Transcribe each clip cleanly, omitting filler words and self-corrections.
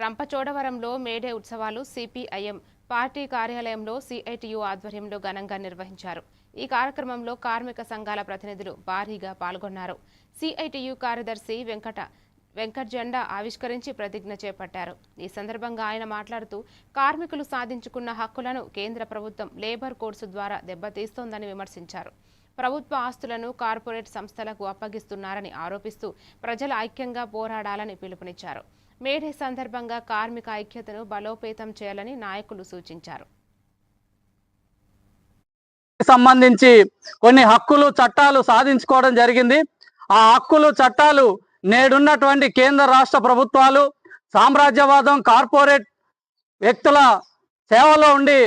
రంపచోడవరంలో May Day ఉత్సవాలు CPIM party కార్యాలయంలో CITU ఆధ్వర్యంలో ఘనంగా నిర్వహించారు. ఈ కార్యక్రమంలో కార్మిక సంఘాల ప్రతినిధులు భారీగా పాల్గొన్నారు. సిఐటియు కార్యదర్శి వెంకట్ జెండా ఆవిష్కరించి ప్రతిజ్ఞ చేపట్టారు. ఈ సందర్భంగా ఆయన మాట్లాడుతూ కార్మికులు సాధించుకున్న హక్కులను కేంద్ర ప్రభుత్వం లేబర్ కోడ్స్ ద్వారా దెబ్బతీస్తోందని విమర్శించారు. ప్రభుత్వ ఆస్తులను కార్పొరేట్ సంస్థలకు అప్పగిస్తున్నారని ఆరోపిస్తూ ప్రజల ఐక్యంగా పోరాడాలని పిలుపునిచ్చారు. మేడే సందర్భంగా కార్మిక ఐక్యతను బలోపేతం చేయాలని నాయకులు సూచించారు. సంబంధించి కొన్ని హక్కులు చట్టాలు సాధించుకోవడం జరిగింది. ఆ హక్కులు చట్టాలు నేడున్నటువంటి కేంద్ర రాష్ట్ర ప్రభుత్వాలు సామ్రాజ్యవాదం కార్పొరేట్ వ్యక్తుల సేవలో ఉండి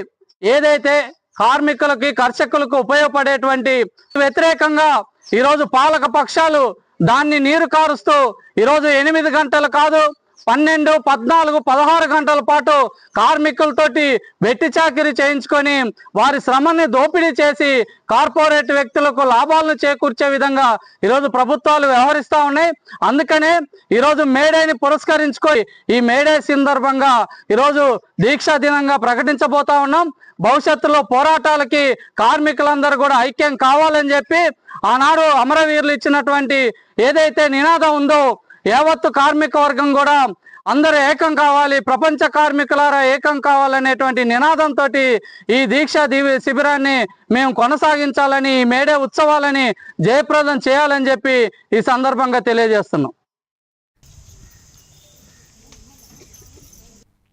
ఏదైతే కార్మికులకి కర్షకులకు ఉపయోగపడేటువంటి వ్యతిరేకంగా ఈరోజు పాలక పక్షాలు దాన్ని నీరు కారుస్తూ ఈరోజు 8 గంటలు కాదు 12, 14, 16 గంటల పాటు కార్మికులతోటి వెట్టి చాకిరీ చేయించుకొని వారి శ్రమని దోపిడీ చేసి కార్పొరేట్ వ్యక్తులకు లాభాలను చేకూర్చే విధంగా ఈరోజు ప్రభుత్వాలు వ్యవహరిస్తూ ఉన్నాయి. అందుకనే ఈరోజు మేడేని పురస్కరించుకొని ఈ మేడే సందర్భంగా ఈరోజు దీక్షా దినంగా ప్రకటించబోతా ఉన్నాం. భవిష్యత్తులో పోరాటాలకి కార్మికులందరూ కూడా ఐక్యం కావాలని చెప్పి ఆనాడు అమరవీరులు ఇచ్చినటువంటి ఏదైతే నినాదం ఉందో యావత్తు కార్మిక వర్గం కూడా అందరూ ఏకం కావాలి, ప్రపంచ కార్మికులారా ఏకం కావాలనేటువంటి నినాదంతో ఈ దీక్షా శిబిరాన్ని మేము కొనసాగించాలని, మేడే ఉత్సవాలని జయప్రదం చేయాలని చెప్పి ఈ సందర్భంగా తెలియజేస్తున్నాం.